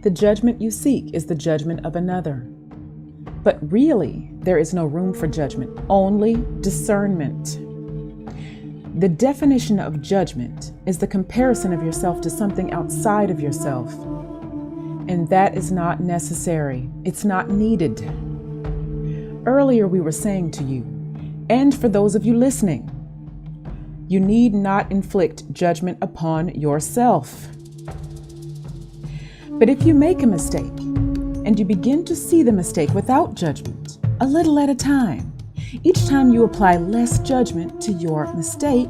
The judgment you seek is the judgment of another. But really, there is no room for judgment, only discernment. The definition of judgment is the comparison of yourself to something outside of yourself. And that is not necessary. It's not needed. Earlier we were saying to you, and for those of you listening, you need not inflict judgment upon yourself. But if you make a mistake and you begin to see the mistake without judgment, a little at a time, each time you apply less judgment to your mistake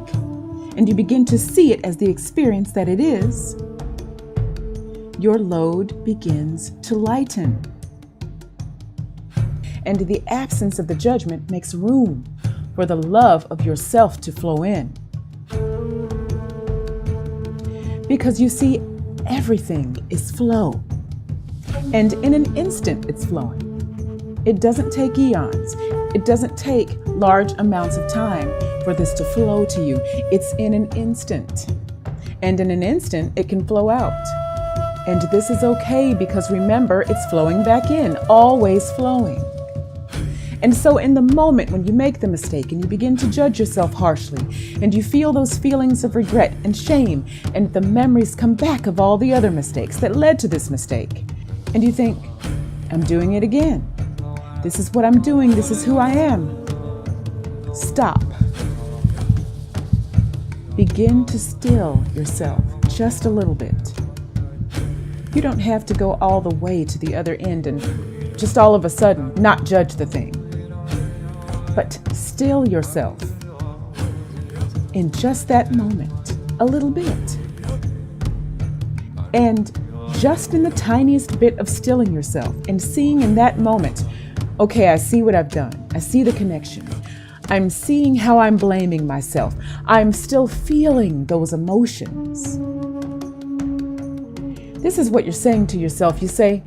and you begin to see it as the experience that it is, your load begins to lighten. And the absence of the judgment makes room for the love of yourself to flow in. Because you see, everything is flow. And in an instant, it's flowing. It doesn't take eons. It doesn't take large amounts of time for this to flow to you. It's in an instant. And in an instant, it can flow out. And this is okay because remember, it's flowing back in, always flowing. And so in the moment when you make the mistake and you begin to judge yourself harshly and you feel those feelings of regret and shame and the memories come back of all the other mistakes that led to this mistake, and you think, I'm doing it again. This is what I'm doing. This is who I am. Stop. Begin to still yourself just a little bit. You don't have to go all the way to the other end and just all of a sudden not judge the thing. But still yourself in just that moment, a little bit. And just in the tiniest bit of stilling yourself and seeing in that moment, okay, I see what I've done. I see the connection. I'm seeing how I'm blaming myself. I'm still feeling those emotions. This is what you're saying to yourself. You say,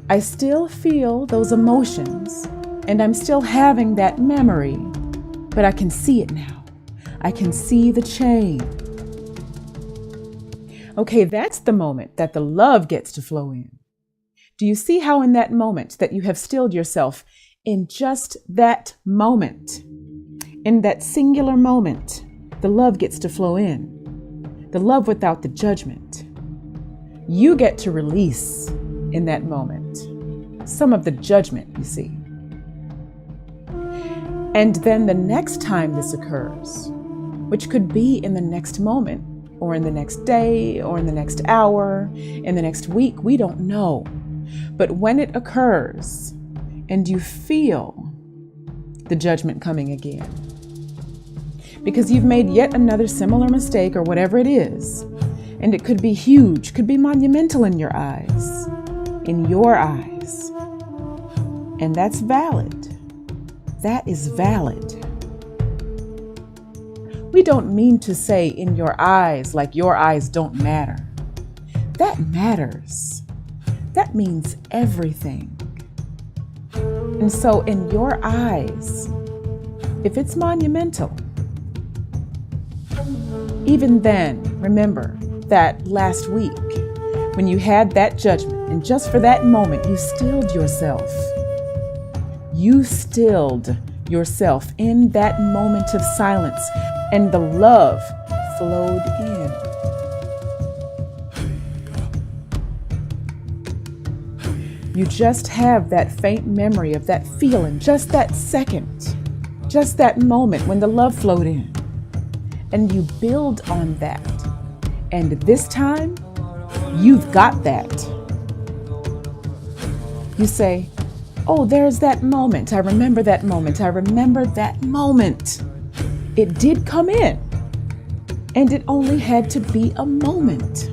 I still feel those emotions. And I'm still having that memory, but I can see it now. I can see the chain. Okay, that's the moment that the love gets to flow in. Do you see how in that moment that you have stilled yourself, in just that moment, in that singular moment, the love gets to flow in. The love without the judgment. You get to release in that moment some of the judgment, you see. And then the next time this occurs, which could be in the next moment, or in the next day, or in the next hour, in the next week, we don't know. But when it occurs, and you feel the judgment coming again, because you've made yet another similar mistake or whatever it is, and it could be huge, could be monumental in your eyes, and that's valid. That is valid. We don't mean to say in your eyes like your eyes don't matter. That matters. That means everything. And so in your eyes, if it's monumental, even then, remember that last week when you had that judgment and just for that moment, you stilled yourself. You stilled yourself in that moment of silence, and the love flowed in. You just have that faint memory of that feeling, just that second, just that moment when the love flowed in. And you build on that. And this time, you've got that. You say, oh, there's that moment. I remember that moment. I remember that moment. It did come in, and it only had to be a moment.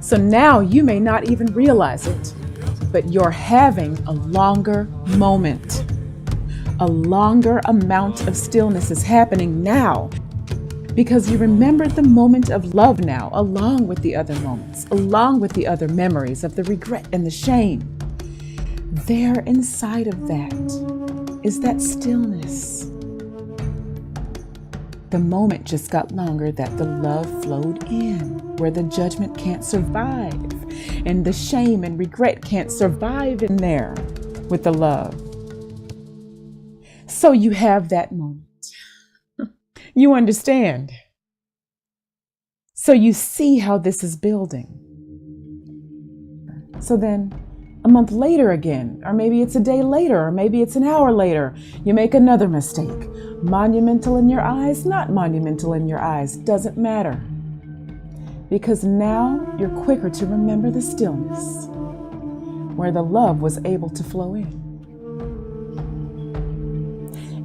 So now you may not even realize it, but you're having a longer moment. A longer amount of stillness is happening now because you remembered the moment of love now, along with the other moments, along with the other memories of the regret and the shame. There inside of that is that stillness. The moment just got longer that the love flowed in, where the judgment can't survive, and the shame and regret can't survive in there with the love. So you have that moment. You understand. So you see how this is building. So then a month later again, or maybe it's a day later, or maybe it's an hour later, you make another mistake. Monumental in your eyes, not monumental in your eyes, doesn't matter. Because now you're quicker to remember the stillness, where the love was able to flow in.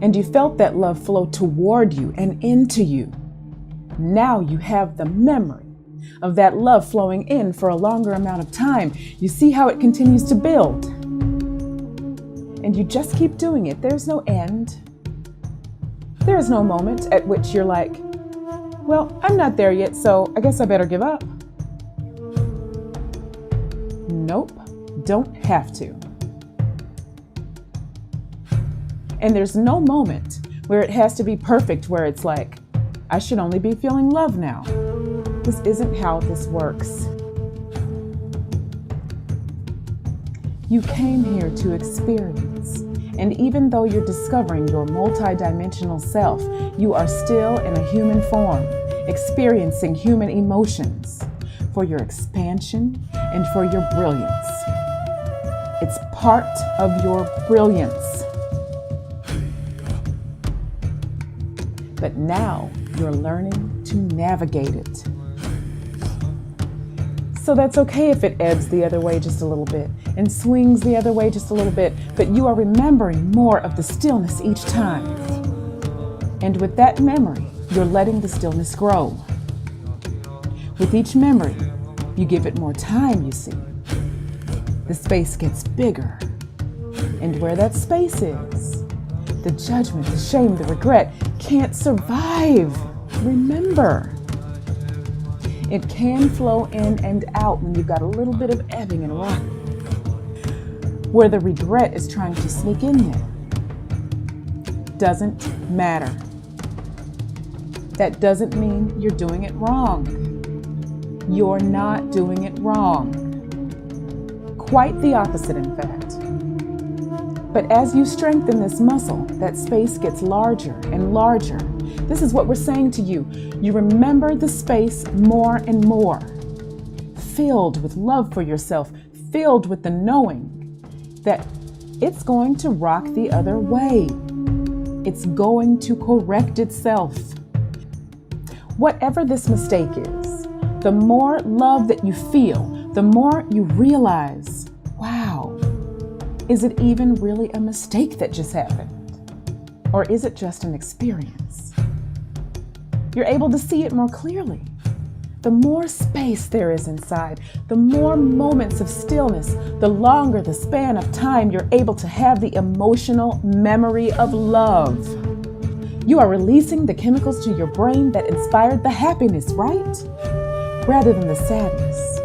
And you felt that love flow toward you and into you. Now you have the memory of that love flowing in for a longer amount of time. You see how it continues to build. And you just keep doing it. There's no end. There is no moment at which you're like, well, I'm not there yet, so I guess I better give up. Nope, don't have to. And there's no moment where it has to be perfect, where it's like, I should only be feeling love now. This isn't how this works. You came here to experience, and even though you're discovering your multidimensional self, you are still in a human form, experiencing human emotions for your expansion and for your brilliance. It's part of your brilliance. But now you're learning to navigate it. So that's okay if it ebbs the other way just a little bit and swings the other way just a little bit, but you are remembering more of the stillness each time. And with that memory, you're letting the stillness grow. With each memory, you give it more time, you see. The space gets bigger. And where that space is, the judgment, the shame, the regret can't survive. Remember. It can flow in and out when you've got a little bit of ebbing and rocking, where the regret is trying to sneak in there. Doesn't matter. That doesn't mean you're doing it wrong. You're not doing it wrong. Quite the opposite, in fact. But as you strengthen this muscle, that space gets larger and larger. This is what we're saying to you. You remember the space more and more, filled with love for yourself, filled with the knowing that it's going to rock the other way. It's going to correct itself. Whatever this mistake is, the more love that you feel, the more you realize, wow, is it even really a mistake that just happened? Or is it just an experience? You're able to see it more clearly. The more space there is inside, the more moments of stillness, the longer the span of time you're able to have the emotional memory of love. You are releasing the chemicals to your brain that inspired the happiness, right? Rather than the sadness.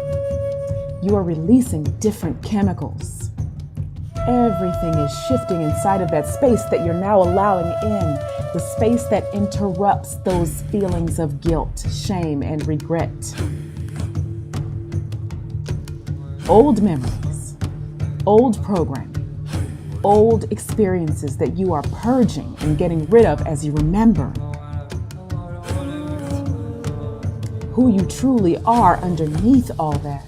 You are releasing different chemicals. Everything is shifting inside of that space that you're now allowing in, the space that interrupts those feelings of guilt, shame, and regret. Old memories, old programming, old experiences that you are purging and getting rid of as you remember who you truly are underneath all that.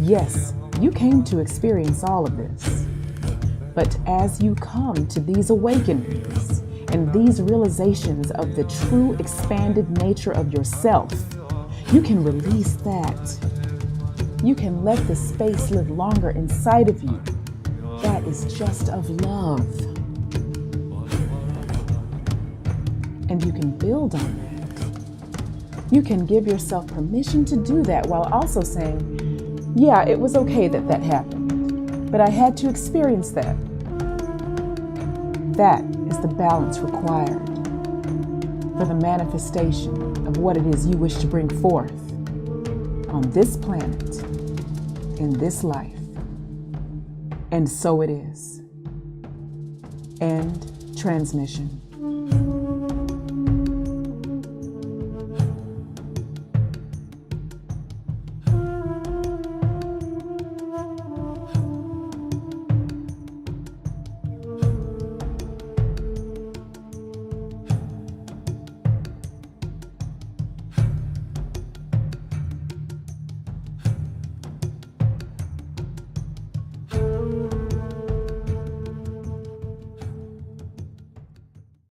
Yes, you came to experience all of this, but as you come to these awakenings and these realizations of the true expanded nature of yourself, you can release that. You can let the space live longer inside of you. That is just of love. And you can build on that. You can give yourself permission to do that while also saying, yeah, it was okay that that happened, but I had to experience that. That is the balance required for the manifestation of what it is you wish to bring forth on this planet, in this life. And so it is. End transmission.